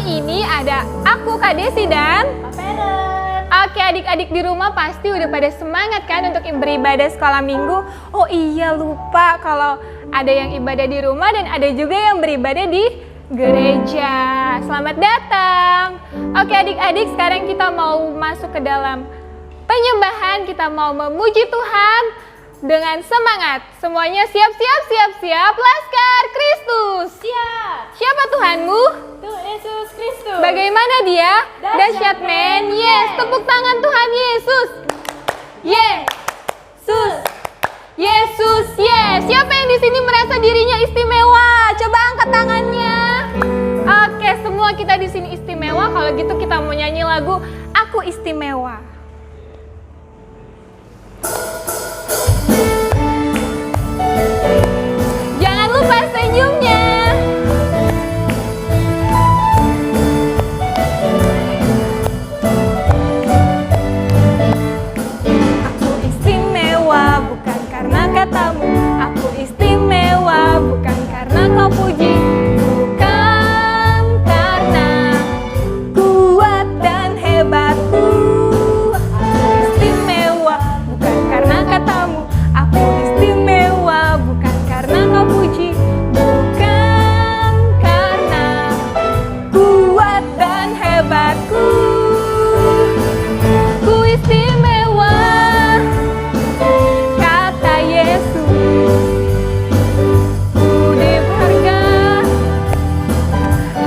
ini ada aku Kak Desi dan Pak Feren. Oke, adik-adik di rumah pasti udah pada semangat kan untuk beribadah sekolah minggu. Oh iya, lupa kalau ada yang ibadah di rumah dan ada juga yang beribadah di gereja. Selamat datang. Oke adik-adik, sekarang kita mau masuk ke dalam penyembahan. Kita mau memuji Tuhan dengan semangat. Semuanya siap. Laskar Kristus. Siap. Siapa Tuhanmu? Tuhan Yesus Kristus. Bagaimana dia? Dahsyat, Man. men. Yes, tepuk tangan Tuhan Yesus. Yesus. Yesus, yes. Siapa yang di sini merasa dirinya istimewa? Coba angkat tangannya. Oke, semua kita di sini istimewa. Kalau gitu kita mau nyanyi lagu Aku Istimewa. Jangan lupa senyumnya. Aku istimewa bukan karena katamu. Aku istimewa bukan karena kau puji. Bukan karena kuat dan hebatku. Aku istimewa bukan karena katamu. Aku istimewa bukan karena kau puji. Bukan karena kuat dan hebatku. Ku istimewa, kata Yesus. Ku berharga.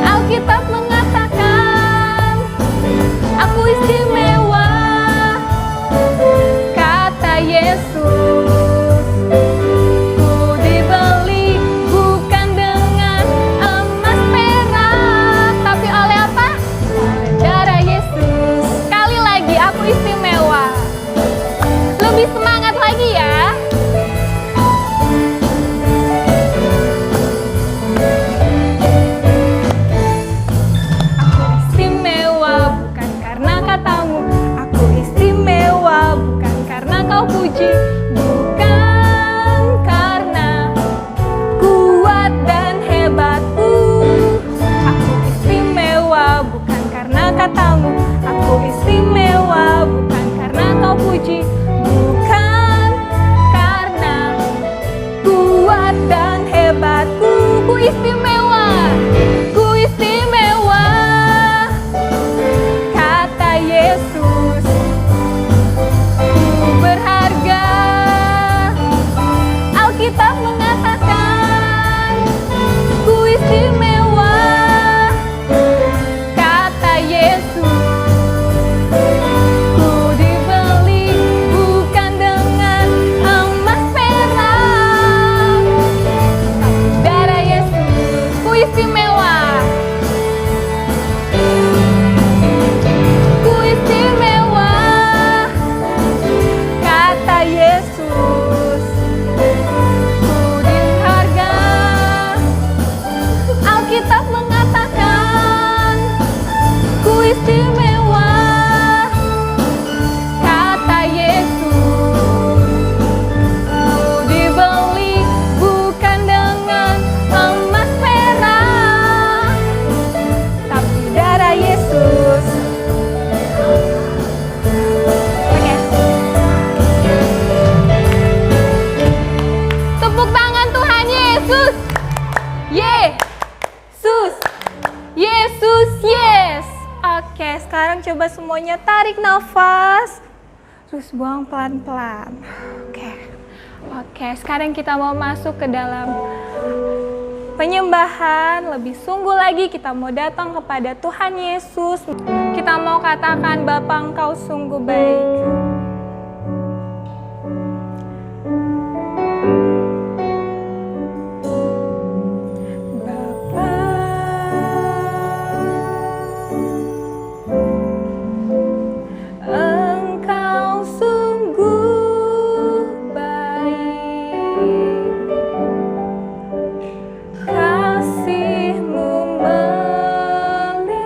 Alkitab mengatakan aku istimewa, kata Yesus. Ku dibeli bukan dengan emas perak, tapi oleh apa? Oleh darah Yesus. Sekali lagi, aku istimewa. Lebih semangat lagi ya. Aku istimewa bukan karena katamu. Aku istimewa bukan karena kau puji. Bukan karena kuat dan hebatku. Aku istimewa bukan karena katamu. Aku istimewa bukan karena kau puji. Bukan karena kuat dan hebatku. Ku istimewa. Ku istimewa, kata Yesus. Ku berharga. Alkitab mengatakan ku istimewa, kata Yesus. Ku dibeli bukan dengan emas perak, tapi darah Yesus. Ku istimewa. Ku istimewa, kata Yesus. Ku berharga. Alkitab mengatakan ku istimewa, kata Yesus. Ku dibeli bukan dengan emas perak, tapi darah Yesus. Oke. Tepuk tangan Tuhan Yesus. Yesus. Yesus, yes. Oke, sekarang coba semuanya tarik nafas. Terus buang pelan-pelan. Oke, sekarang kita mau masuk ke dalam penyembahan. Lebih sungguh lagi kita mau datang kepada Tuhan Yesus. Kita mau katakan, Bapa Engkau sungguh baik. Bapa, Engkau sungguh baik. Kasih-Mu melimpah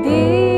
di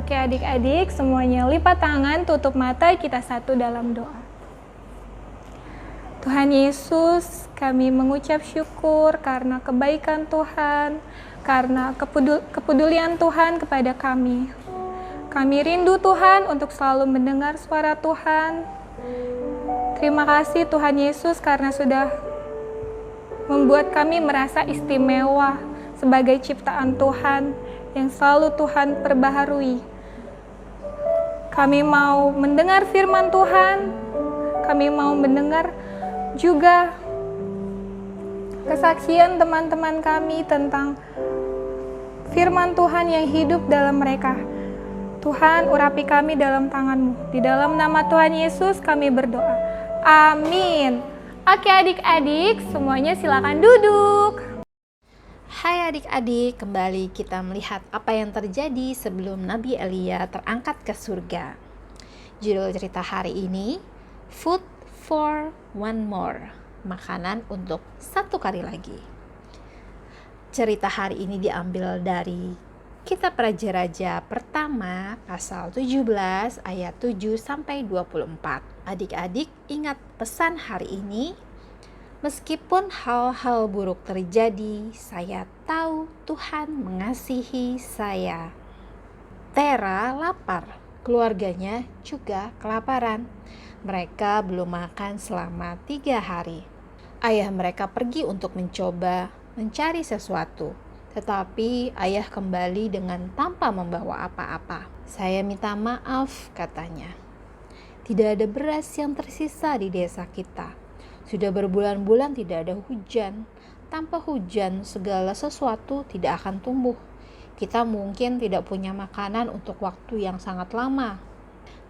Oke adik-adik, semuanya lipat tangan, tutup mata, kita satu dalam doa. Tuhan Yesus, kami mengucap syukur karena kebaikan Tuhan, karena kepedulian Tuhan kepada kami. Kami rindu Tuhan untuk selalu mendengar suara Tuhan. Terima kasih Tuhan Yesus karena sudah membuat kami merasa istimewa sebagai ciptaan Tuhan yang selalu Tuhan perbaharui. Kami mau mendengar firman Tuhan, kami mau mendengar juga kesaksian teman-teman kami tentang firman Tuhan yang hidup dalam mereka. Tuhan, urapi kami dalam tangan-Mu. Di dalam nama Tuhan Yesus kami berdoa. Amin. Oke adik-adik, semuanya silakan duduk. Hai adik-adik, kembali kita melihat apa yang terjadi sebelum Nabi Elia terangkat ke surga. Judul cerita hari ini, Food for One More, makanan untuk satu kali lagi. Cerita hari ini diambil dari Kitab Raja-Raja pertama pasal 17 ayat 7-24. Adik-adik ingat pesan hari ini. Meskipun hal-hal buruk terjadi, saya tahu Tuhan mengasihi saya. Tera lapar, keluarganya juga kelaparan. Mereka belum makan selama 3 hari. Ayah mereka pergi untuk mencoba mencari sesuatu, tetapi ayah kembali dengan tanpa membawa apa-apa. Saya minta maaf, katanya. Tidak ada beras yang tersisa di desa kita. Sudah berbulan-bulan tidak ada hujan. Tanpa hujan, segala sesuatu tidak akan tumbuh. Kita mungkin tidak punya makanan untuk waktu yang sangat lama.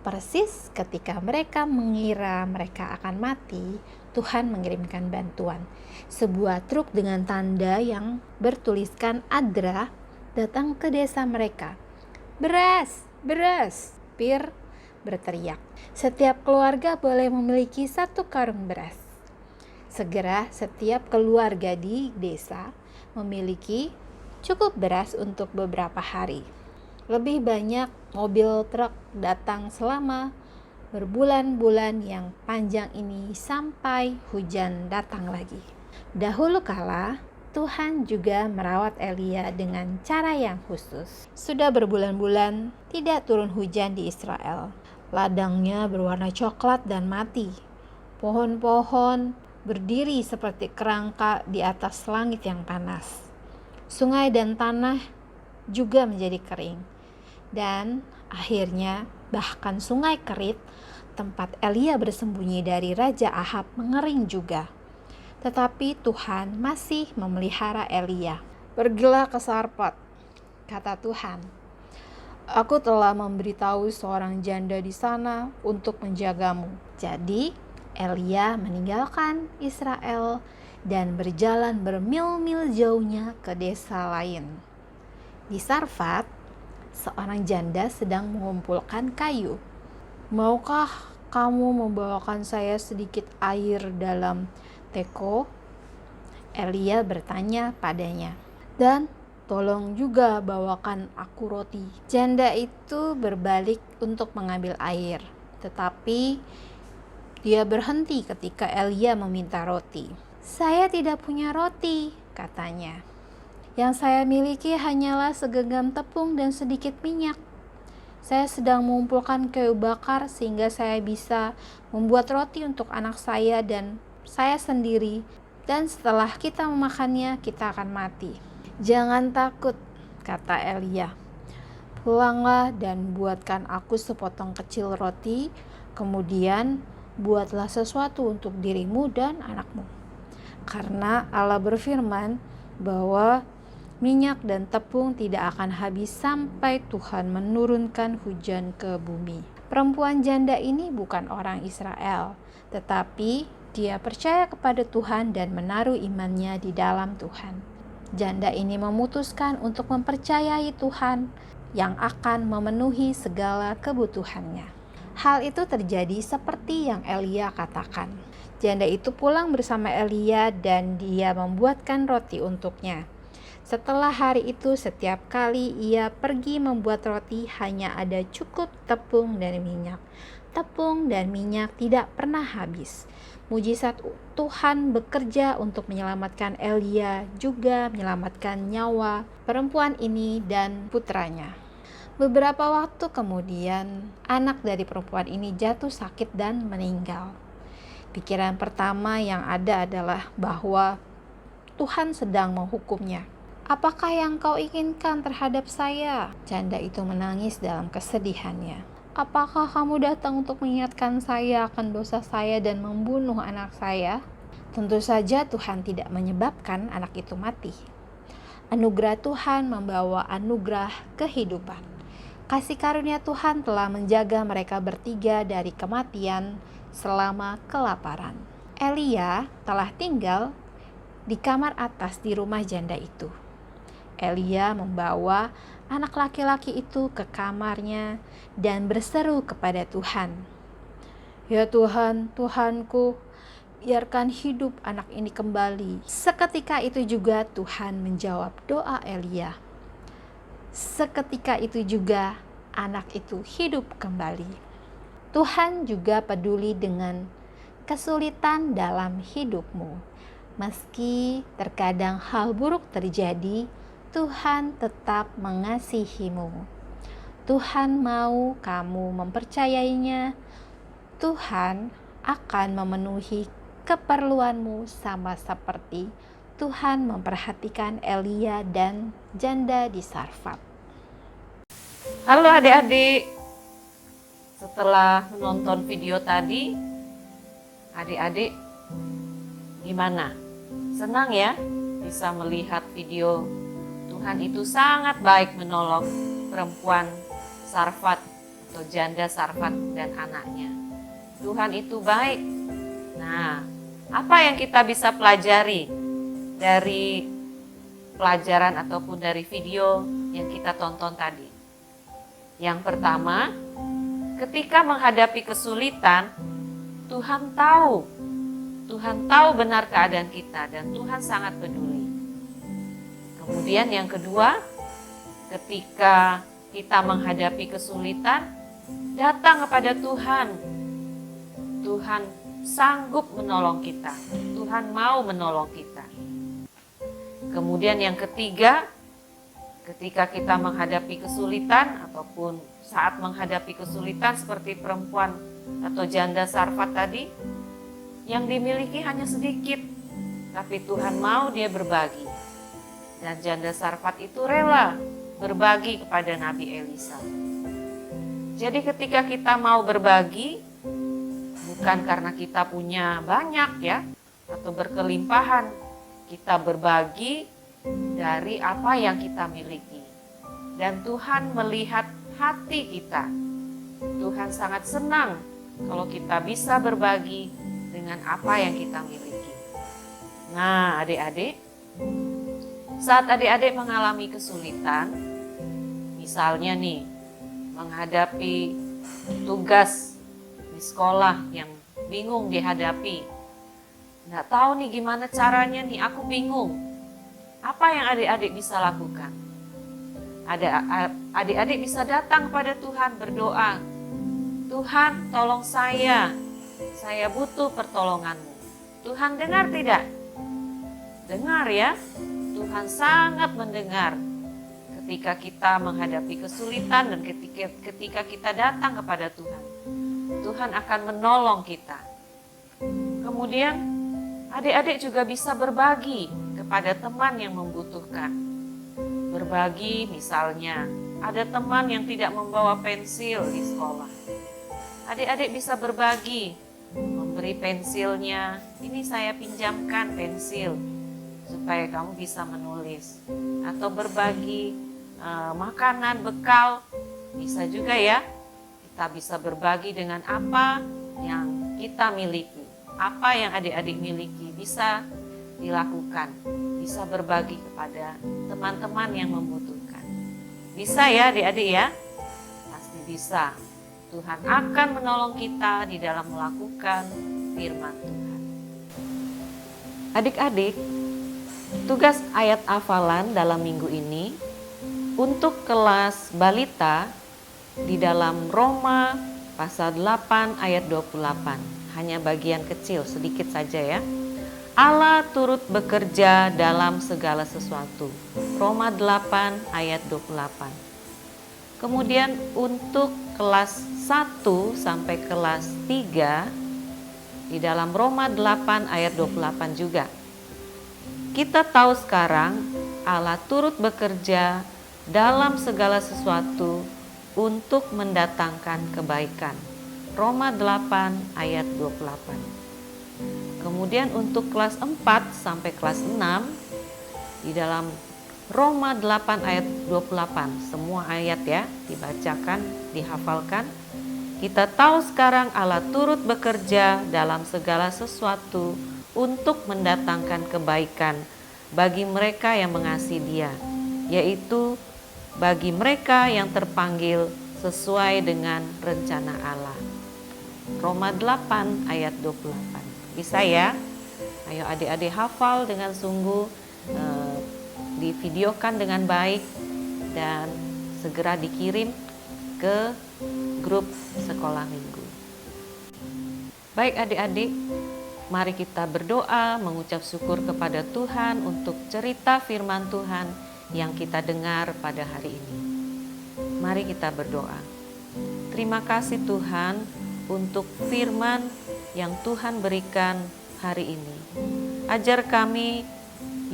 Persis ketika mereka mengira mereka akan mati, Tuhan mengirimkan bantuan. Sebuah truk dengan tanda yang bertuliskan Adra datang ke desa mereka. Beras, beras, Pir berteriak. Setiap keluarga boleh memiliki 1 karung beras. Segera setiap keluarga di desa memiliki cukup beras untuk beberapa hari. Lebih banyak mobil truk datang selama berbulan-bulan yang panjang ini sampai hujan datang lagi. Dahulu kala, Tuhan juga merawat Elia dengan cara yang khusus. Sudah berbulan-bulan tidak turun hujan di Israel. Ladangnya berwarna coklat dan mati. Pohon-pohon berdiri seperti kerangka di atas langit yang panas. Sungai dan tanah juga menjadi kering. Dan akhirnya bahkan sungai Kerit, tempat Elia bersembunyi dari Raja Ahab, mengering juga. Tetapi Tuhan masih memelihara Elia. Pergilah ke Sarpat, kata Tuhan. Aku telah memberitahu seorang janda di sana untuk menjagamu. Jadi Elia meninggalkan Israel dan berjalan bermil-mil jauhnya ke desa lain. Di Sarfat, seorang janda sedang mengumpulkan kayu. Maukah kamu membawakan saya sedikit air dalam teko? Elia bertanya padanya. Dan tolong juga bawakan aku roti. Janda itu berbalik untuk mengambil air, tetapi dia berhenti ketika Elia meminta roti. Saya tidak punya roti, katanya. Yang saya miliki hanyalah segenggam tepung dan sedikit minyak. Saya sedang mengumpulkan kayu bakar sehingga saya bisa membuat roti untuk anak saya dan saya sendiri. Dan setelah kita memakannya, kita akan mati. Jangan takut, kata Elia. Pulanglah dan buatkan aku sepotong kecil roti, kemudian buatlah sesuatu untuk dirimu dan anakmu. Karena Allah berfirman bahwa minyak dan tepung tidak akan habis sampai Tuhan menurunkan hujan ke bumi. Perempuan janda ini bukan orang Israel, tetapi dia percaya kepada Tuhan dan menaruh imannya di dalam Tuhan. Janda ini memutuskan untuk mempercayai Tuhan yang akan memenuhi segala kebutuhannya. Hal itu terjadi seperti yang Elia katakan. Janda itu pulang bersama Elia dan dia membuatkan roti untuknya. Setelah hari itu, setiap kali ia pergi membuat roti, hanya ada cukup tepung dan minyak. Tepung dan minyak tidak pernah habis. Mujizat Tuhan bekerja untuk menyelamatkan Elia, juga menyelamatkan nyawa perempuan ini dan putranya. Beberapa waktu kemudian, anak dari perempuan ini jatuh sakit dan meninggal. Pikiran pertama yang ada adalah bahwa Tuhan sedang menghukumnya. "Apakah yang kau inginkan terhadap saya?" Janda itu menangis dalam kesedihannya. "Apakah kamu datang untuk mengingatkan saya akan dosa saya dan membunuh anak saya?" Tentu saja Tuhan tidak menyebabkan anak itu mati. Anugerah Tuhan membawa anugerah kehidupan. Kasih karunia Tuhan telah menjaga mereka bertiga dari kematian selama kelaparan. Elia telah tinggal di kamar atas di rumah janda itu. Elia membawa anak laki-laki itu ke kamarnya dan berseru kepada Tuhan, "Ya Tuhan, Tuhanku, biarkan hidup anak ini kembali." Seketika itu juga Tuhan menjawab doa Elia. Seketika itu juga anak itu hidup kembali. Tuhan juga peduli dengan kesulitan dalam hidupmu. Meski terkadang hal buruk terjadi, Tuhan tetap mengasihimu. Tuhan mau kamu mempercayainya. Tuhan akan memenuhi keperluanmu sama seperti Tuhan memperhatikan Elia dan janda di Sarfat. Halo adik-adik, setelah menonton video tadi, adik-adik gimana? Senang ya bisa melihat video Tuhan itu sangat baik menolong perempuan Sarfat atau janda Sarfat dan anaknya. Tuhan itu baik. Nah, apa yang kita bisa pelajari dari pelajaran ataupun dari video yang kita tonton tadi? Yang pertama, ketika menghadapi kesulitan, Tuhan tahu benar keadaan kita dan Tuhan sangat peduli. Kemudian yang kedua, ketika kita menghadapi kesulitan, datang kepada Tuhan. Tuhan sanggup menolong kita. Tuhan mau menolong kita. Kemudian yang ketiga, ketika kita menghadapi kesulitan ataupun saat menghadapi kesulitan seperti perempuan atau janda Sarfat tadi, yang dimiliki hanya sedikit, tapi Tuhan mau dia berbagi. Dan janda Sarfat itu rela berbagi kepada Nabi Elisa. Jadi ketika kita mau berbagi, bukan karena kita punya banyak ya, atau berkelimpahan, kita berbagi dari apa yang kita miliki. Dan Tuhan melihat hati kita. Tuhan sangat senang kalau kita bisa berbagi dengan apa yang kita miliki. Nah, adik-adik, saat adik-adik mengalami kesulitan, misalnya nih, menghadapi tugas di sekolah yang bingung dihadapi. Nggak tahu nih gimana caranya nih, aku bingung. Apa yang adik-adik bisa lakukan? Adik-adik bisa datang kepada Tuhan berdoa. Tuhan, tolong saya butuh pertolonganmu. Tuhan dengar tidak? Dengar ya. Tuhan sangat mendengar ketika kita menghadapi kesulitan dan ketika kita datang kepada Tuhan. Tuhan akan menolong kita. Kemudian adik-adik juga bisa berbagi kepada teman yang membutuhkan. Berbagi misalnya ada teman yang tidak membawa pensil di sekolah. Adik-adik bisa berbagi, memberi pensilnya. Ini saya pinjamkan pensil supaya kamu bisa menulis, atau berbagi makanan bekal. Bisa juga ya, kita bisa berbagi dengan apa yang kita miliki, apa yang adik-adik miliki bisa dilakukan, bisa berbagi kepada teman-teman yang membutuhkan. Bisa ya adik-adik ya, pasti bisa. Tuhan akan menolong kita di dalam melakukan firman Tuhan. Adik-adik, Tugas ayat hafalan dalam minggu ini untuk kelas balita di dalam Roma pasal 8 ayat 28. Hanya bagian kecil, sedikit saja ya. Allah turut bekerja dalam segala sesuatu. Roma 8 ayat 28. Kemudian untuk kelas 1 sampai kelas 3 di dalam Roma 8 ayat 28 juga. Kita tahu sekarang Allah turut bekerja dalam segala sesuatu untuk mendatangkan kebaikan. Roma 8 ayat 28. Kemudian untuk kelas 4 sampai kelas 6 di dalam Roma 8 ayat 28. Semua ayat ya dibacakan, dihafalkan. Kita tahu sekarang Allah turut bekerja dalam segala sesuatu untuk mendatangkan kebaikan bagi mereka yang mengasihi Dia, yaitu bagi mereka yang terpanggil sesuai dengan rencana Allah. Roma 8 ayat 28. Bisa ya? Ayo adik-adik hafal dengan sungguh, divideokan dengan baik dan segera dikirim ke grup sekolah minggu. Baik adik-adik, mari kita berdoa mengucap syukur kepada Tuhan untuk cerita firman Tuhan yang kita dengar pada hari ini. Mari kita berdoa. Terima kasih Tuhan untuk firman yang Tuhan berikan hari ini. Ajar kami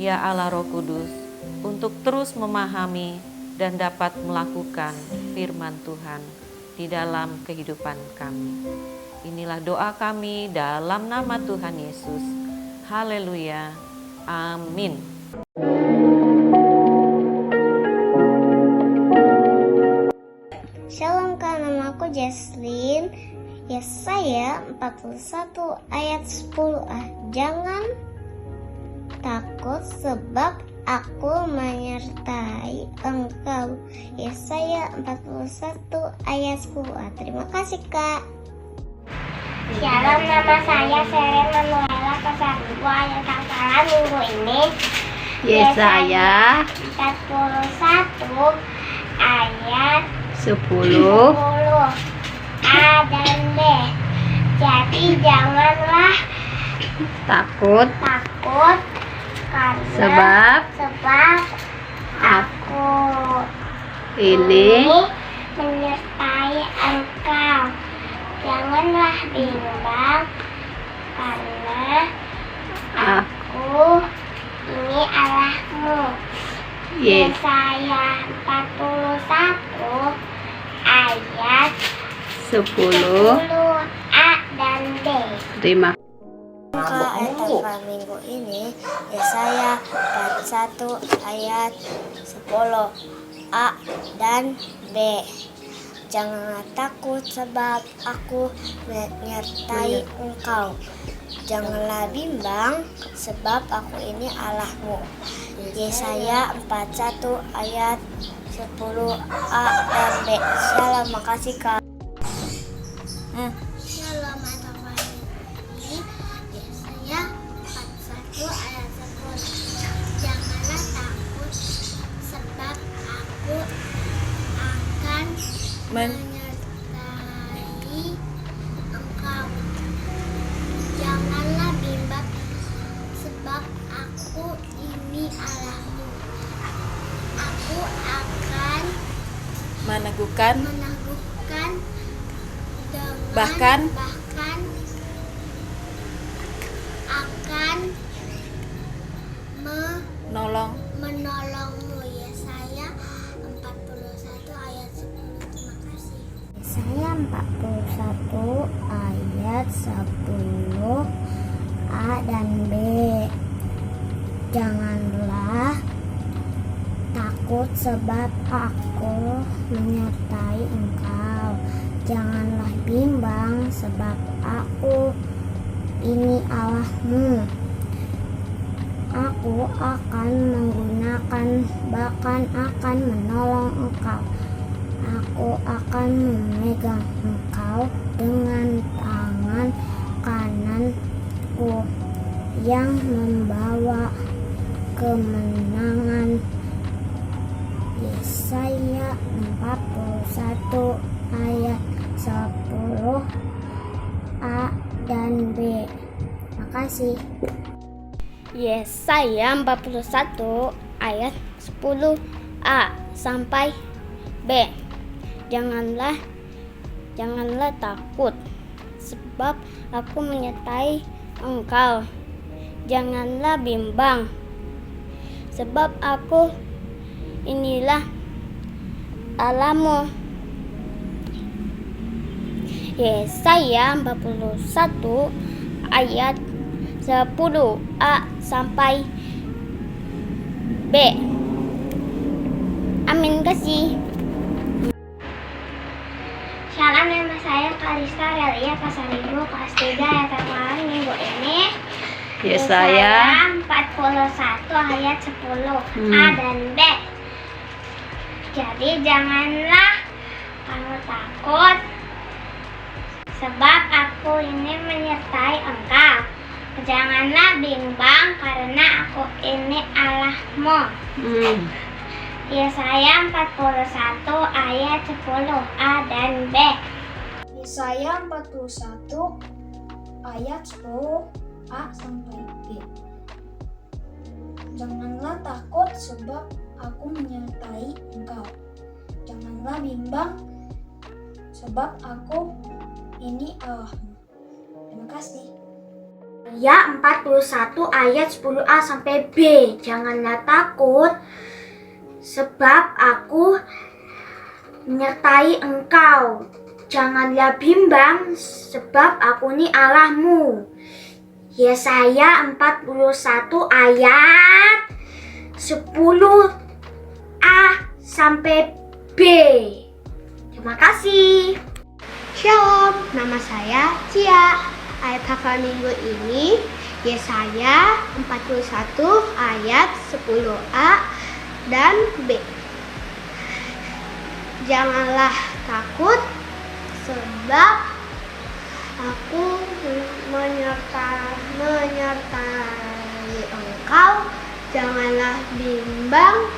ya Allah Roh Kudus untuk terus memahami dan dapat melakukan firman Tuhan di dalam kehidupan kami. Inilah doa kami dalam nama Tuhan Yesus. Haleluya. Amin. Shalom Kak, namaku Jesslyn. Yesaya 41 ayat 10a. Jangan takut sebab aku menyertai engkau. Yesaya 41 ayat 10a. Terima kasih Kak. Shalom, nama saya Seren Manuela, kelas 2 ayat hafalan minggu ini. Yesaya 41 ayat 10. 10 A dan B. Jadi janganlah Takut takut karena sebab aku ini menyertai engkau. Janganlah bimbang karena aku ini Allahmu. Yesaya 41 ayat 10 A dan B. Terima Kak, ayat hafalan minggu ini Yesaya 41 ayat 10 A dan B. Janganlah takut sebab aku menyertai engkau. Janganlah bimbang sebab aku ini Allahmu. Yesaya 41 ayat 10 A dan B. Shalom, makasih Kak. Shalom, ayat hafalan ini Yesaya 41 ayat 10. Janganlah takut sebab aku akan menyertai engkau. Janganlah bimbang sebab aku ini Allahmu. Aku akan meneguhkan meneguhkan dengan bahkan akan menolongmu. Yesaya 41 ayat 10. Terima kasih. Yesaya 41 ayat 10 A dan B. Janganlah takut sebab aku menyertai engkau. Janganlah bimbang sebab aku ini Allahmu. Aku akan menggunakan bahkan akan menolong engkau. Aku akan memegang engkau dengan tangan kananku yang membawa kemenangan. Yesaya 41 ayat 10a dan b. Makasih. Yesaya 41 ayat 10a sampai b. Janganlah takut, sebab aku menyertai engkau. Janganlah bimbang, sebab aku inilah Allahmu. Yesaya 41 ayat 10a sampai b. Amin, kasih. Shalom, nama saya Kalista Relia Pasaribu, kelas 3 yang terkenal minggu ini. Yesaya 41 ayat 10a dan b. Jadi janganlah kamu takut, sebab aku ini menyertai engkau. Janganlah bimbang, karena aku ini Allahmu. Yesaya 41 ayat 10a dan b. Yesaya 41 ayat 10a sampai b. Janganlah takut, sebab aku menyertai engkau. Janganlah bimbang, sebab aku ini Allahmu. Terima kasih. Ya 41 ayat 10a sampai b. Janganlah takut, sebab aku menyertai engkau. Janganlah bimbang, sebab aku ini Allahmu. Yesaya 41 ayat 10a sampai b. Terima kasih. Shalom, nama saya Cia. Ayat hafal minggu ini Yesaya 41 ayat 10a dan b. Janganlah takut, sebab aku menyertai engkau. Janganlah bimbang,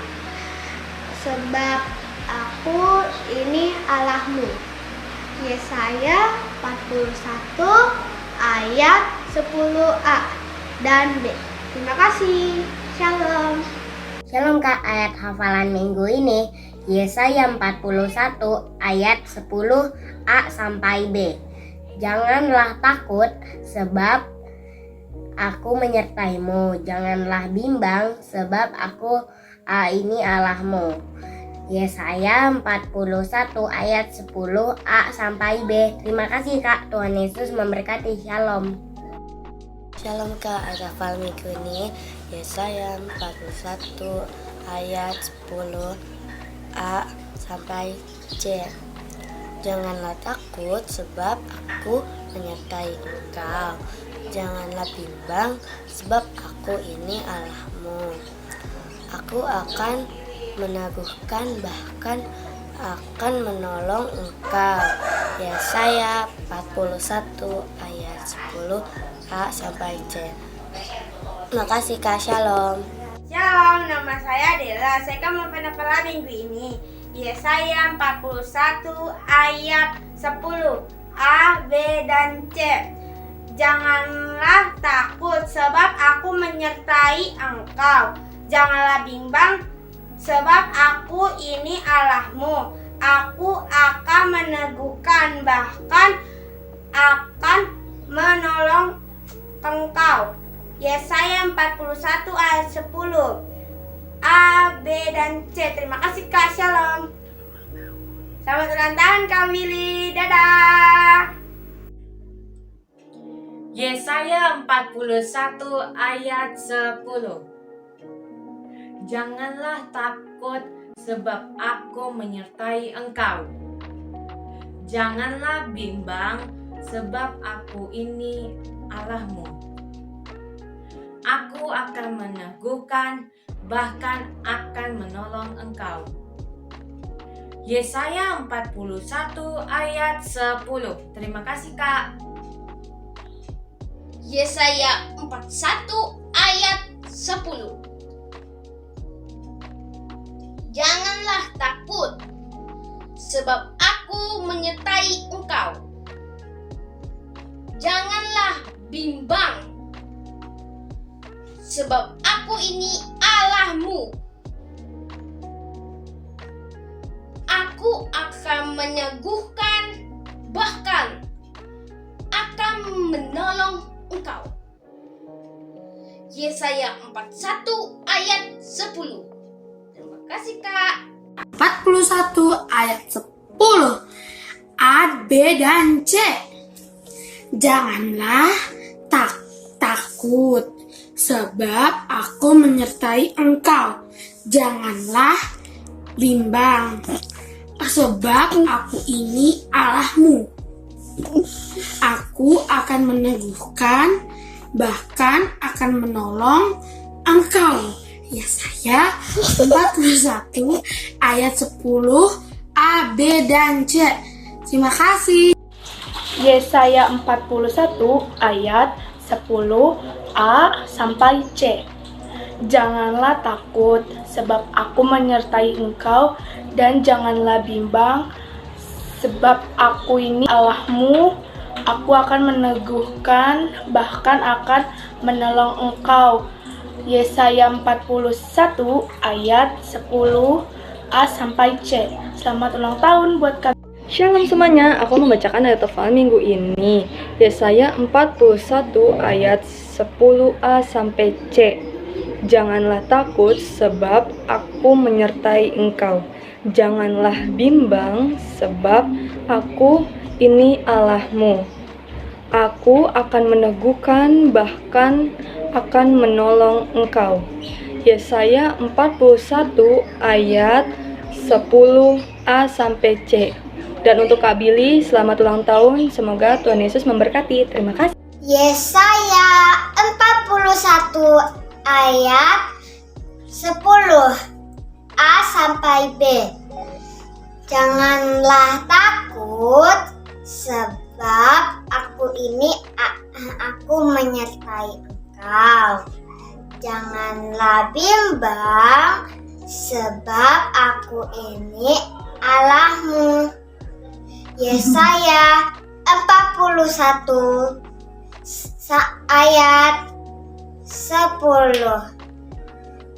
sebab aku ini Allahmu. Yesaya 41 ayat 10a dan b. Terima kasih. Shalom. Shalom Kak, ayat hafalan minggu ini Yesaya 41 ayat 10a sampai b. Janganlah takut, sebab aku menyertaimu. Janganlah bimbang, sebab aku ini Allahmu. Yesaya 41 ayat 10a sampai b. Terima kasih Kak, Tuhan Yesus memberkati. Shalom. Shalom Kak, ayat hafal minggu ini Yesaya 41 ayat 10a sampai c. Janganlah takut, sebab aku menyertai engkau. Janganlah bimbang, sebab aku ini Allahmu. Aku akan meneguhkan, bahkan akan menolong engkau. Yesaya 41 ayat 10a sampai c. Makasih Kak, shalom. Shalom, nama saya Dela. Saya akan menghafal minggu ini Yesaya 41 ayat 10a, b dan c. Janganlah takut, sebab aku menyertai engkau. Janganlah bimbang, sebab aku ini Allahmu. Aku akan meneguhkan, bahkan akan menolong engkau. Yesaya 41 ayat 10 A, B, dan C. Terima kasih Kak, shalom. Selamat ulang tahun Kak Willy, dadah. Yesaya 41 ayat 10. Janganlah takut, sebab aku menyertai engkau. Janganlah bimbang, sebab aku ini Allahmu. Aku akan meneguhkan, bahkan akan menolong engkau. Yesaya 41 ayat 10. Terima kasih Kak. Yesaya 41 ayat 10. sebab aku menyertai engkau. Janganlah bimbang, sebab aku ini Allahmu. Aku akan menyembuhkan, bahkan akan menolong engkau. Yesaya 41 ayat 10. Terima kasih, Kak. 41 ayat 10. A, B, dan C. Janganlah takut, sebab aku menyertai engkau. Janganlah bimbang, sebab aku ini Allahmu. Aku akan meneguhkan, bahkan akan menolong engkau. Yesaya 41 ayat 10 A, B, dan C. Terima kasih. Yesaya 41 ayat 10 A sampai C. Janganlah takut, sebab aku menyertai engkau, dan janganlah bimbang, sebab aku ini Allahmu. Aku akan meneguhkan, bahkan akan menolong engkau. Yesaya 41 ayat 10 A sampai C. Selamat ulang tahun buat kalian. Shalom semuanya, aku membacakan ayat hafalan minggu ini. Yesaya 41 ayat 10a sampai C. Janganlah takut, sebab aku menyertai engkau. Janganlah bimbang, sebab aku ini Allahmu. Aku akan meneguhkan, bahkan akan menolong engkau. Yesaya 41 ayat 10a sampai C. Dan untuk Kak Billy, selamat ulang tahun. Semoga Tuhan Yesus memberkati. Terima kasih. Yesaya 41 ayat 10 A sampai B. Janganlah takut, sebab aku menyertai engkau. Janganlah bimbang, sebab aku ini Allahmu. Yesaya 41 ayat 10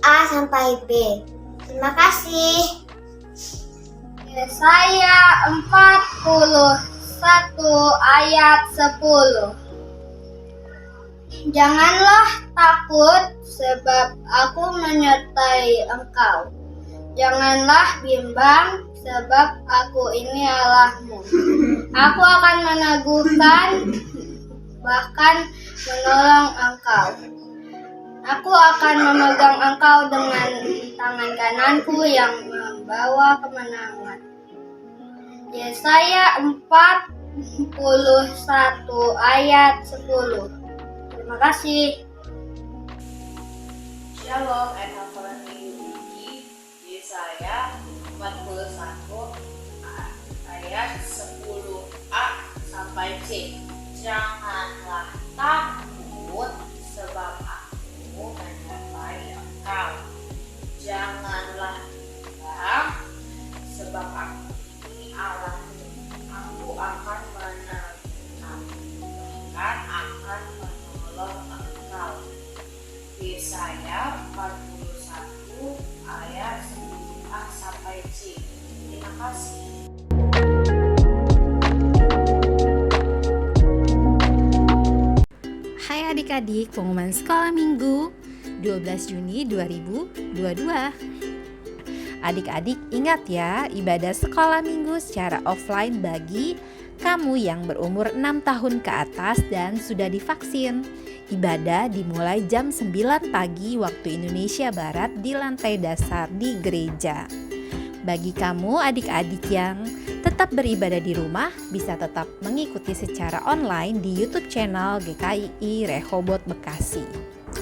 A sampai B. Terima kasih. Yesaya 41 ayat 10. Janganlah takut, sebab aku menyertai engkau. Janganlah bimbang, sebab aku ini Allahmu. Aku akan meneguhkan, bahkan menolong engkau. Aku akan memegang engkau dengan tangan kananku yang membawa kemenangan. Yesaya 41 ayat 10. Terima kasih. Shalom, ayat hafalan minggu ini Yesaya 41 ayat 10a sampai C. Janganlah takut, sebab aku menyertai engkau. Janganlah bimbang, sebab aku ini Allahmu. Aku akan meneguhkan, bahkan akan menolong engkau. Yesaya 41 ayat 10a sampai C. Terima kasih. Hai adik-adik, pengumuman sekolah minggu 12 Juni 2022. Adik-adik ingat ya, ibadah sekolah minggu secara offline bagi kamu yang berumur 6 tahun ke atas dan sudah divaksin. Ibadah dimulai jam 9 pagi waktu Indonesia Barat di lantai dasar di gereja. Bagi kamu adik-adik yang tetap beribadah di rumah, bisa tetap mengikuti secara online di YouTube channel GKII Rehoboth Bekasi.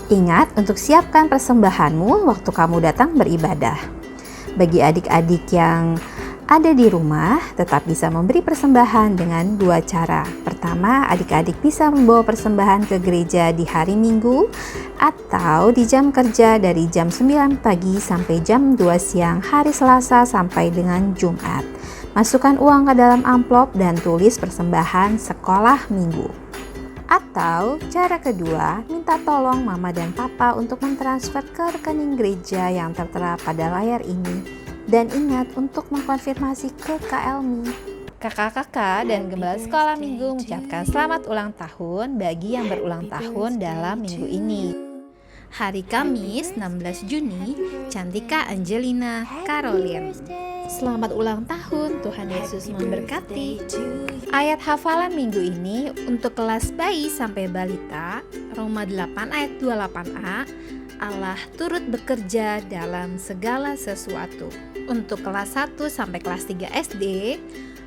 Ingat untuk siapkan persembahanmu waktu kamu datang beribadah. Bagi adik-adik yang ada di rumah, tetap bisa memberi persembahan dengan dua cara. Pertama, adik-adik bisa membawa persembahan ke gereja di hari Minggu atau di jam kerja dari jam 9 pagi sampai jam 2 siang hari Selasa sampai dengan Jumat. Masukkan uang ke dalam amplop dan tulis persembahan sekolah minggu. Atau cara kedua, minta tolong mama dan papa untuk mentransfer ke rekening gereja yang tertera pada layar ini. Dan ingat untuk mengkonfirmasi ke Kak Elmi. Kakak-kakak dan gembala sekolah minggu mengucapkan selamat ulang tahun bagi yang berulang tahun dalam minggu ini. Hari Kamis 16 Juni, Cantika Angelina Caroline. Selamat ulang tahun, Tuhan Yesus memberkati. Ayat hafalan minggu ini untuk kelas bayi sampai balita, Roma 8 ayat 28a, Allah turut bekerja dalam segala sesuatu. Untuk kelas 1 sampai kelas 3 SD,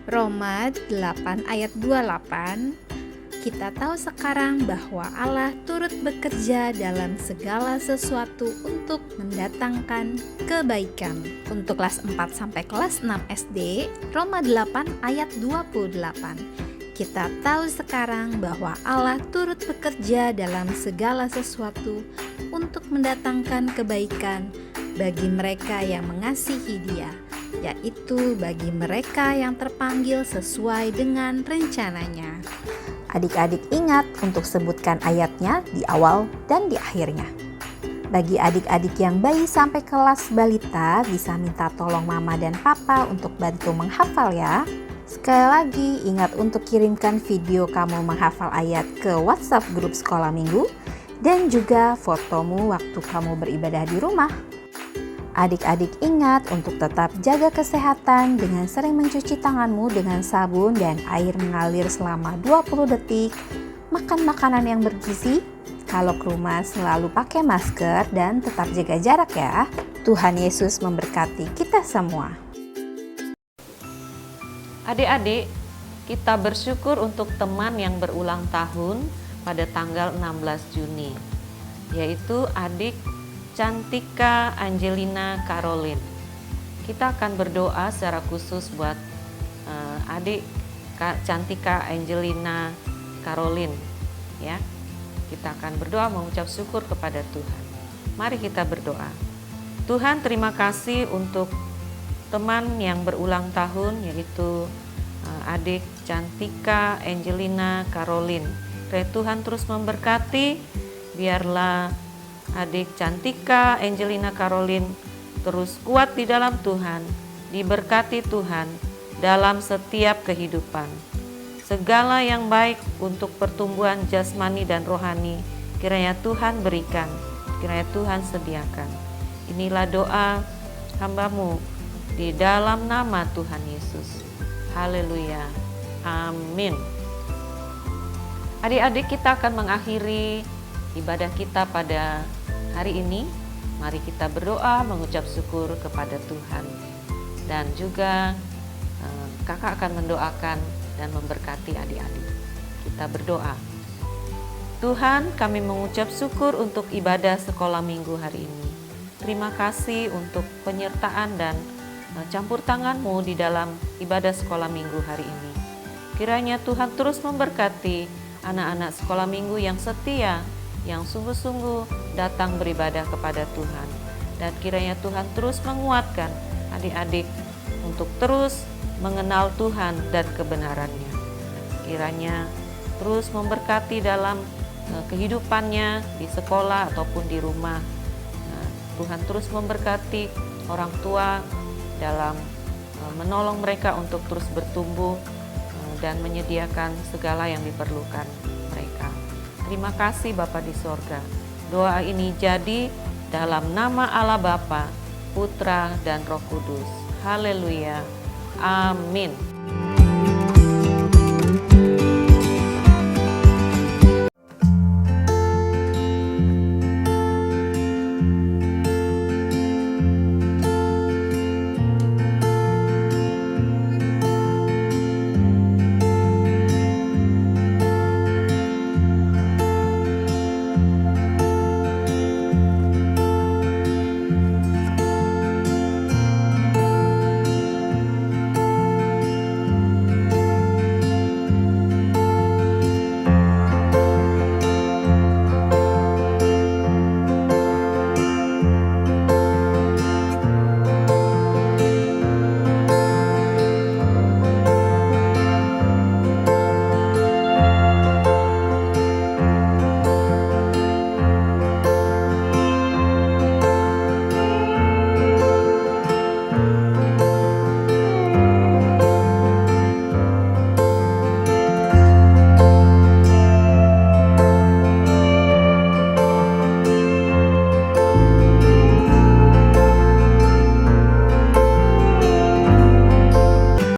Roma 8 ayat 28, kita tahu sekarang bahwa Allah turut bekerja dalam segala sesuatu untuk mendatangkan kebaikan. Untuk kelas 4 sampai kelas 6 SD, Roma 8 ayat 28. Kita tahu sekarang bahwa Allah turut bekerja dalam segala sesuatu untuk mendatangkan kebaikan bagi mereka yang mengasihi Dia, yaitu bagi mereka yang terpanggil sesuai dengan rencananya. Adik-adik ingat untuk sebutkan ayatnya di awal dan di akhirnya. Bagi adik-adik yang bayi sampai kelas balita bisa minta tolong mama dan papa untuk bantu menghafal ya. Sekali lagi ingat untuk kirimkan video kamu menghafal ayat ke WhatsApp grup sekolah minggu dan juga fotomu waktu kamu beribadah di rumah. Adik-adik ingat untuk tetap jaga kesehatan dengan sering mencuci tanganmu dengan sabun dan air mengalir selama 20 detik. Makan makanan yang bergizi. Kalau ke rumah selalu pakai masker dan tetap jaga jarak ya. Tuhan Yesus memberkati kita semua. Adik-adik, kita bersyukur untuk teman yang berulang tahun pada tanggal 16 Juni, yaitu adik Cantika Angelina Caroline. Kita akan berdoa secara khusus buat adik Cantika Angelina Caroline ya. Kita akan berdoa mengucap syukur kepada Tuhan. Mari kita berdoa. Tuhan, terima kasih untuk teman yang berulang tahun yaitu adik Cantika Angelina Caroline. Tuhan terus memberkati, biarlah adik Cantika Angelina Caroline terus kuat di dalam Tuhan, diberkati Tuhan dalam setiap kehidupan. Segala yang baik untuk pertumbuhan jasmani dan rohani, kiranya Tuhan berikan, kiranya Tuhan sediakan. Inilah doa hamba-Mu di dalam nama Tuhan Yesus. Haleluya. Amin. Adik-adik, kita akan mengakhiri ibadah kita pada hari ini. Mari kita berdoa mengucap syukur kepada Tuhan. Dan juga kakak akan mendoakan dan memberkati adik-adik. Kita berdoa. Tuhan, kami mengucap syukur untuk ibadah sekolah minggu hari ini. Terima kasih untuk penyertaan dan campur tangan-Mu di dalam ibadah sekolah minggu hari ini. Kiranya Tuhan terus memberkati anak-anak sekolah minggu yang setia, yang sungguh-sungguh datang beribadah kepada Tuhan. Dan kiranya Tuhan terus menguatkan adik-adik untuk terus mengenal Tuhan dan kebenarannya. Kiranya terus memberkati dalam kehidupannya di sekolah ataupun di rumah. Tuhan terus memberkati orang tua dalam menolong mereka untuk terus bertumbuh dan menyediakan segala yang diperlukan mereka. Terima kasih Bapa di sorga. Doa ini jadi dalam nama Allah Bapa, Putra dan Roh Kudus. Haleluya. Amin.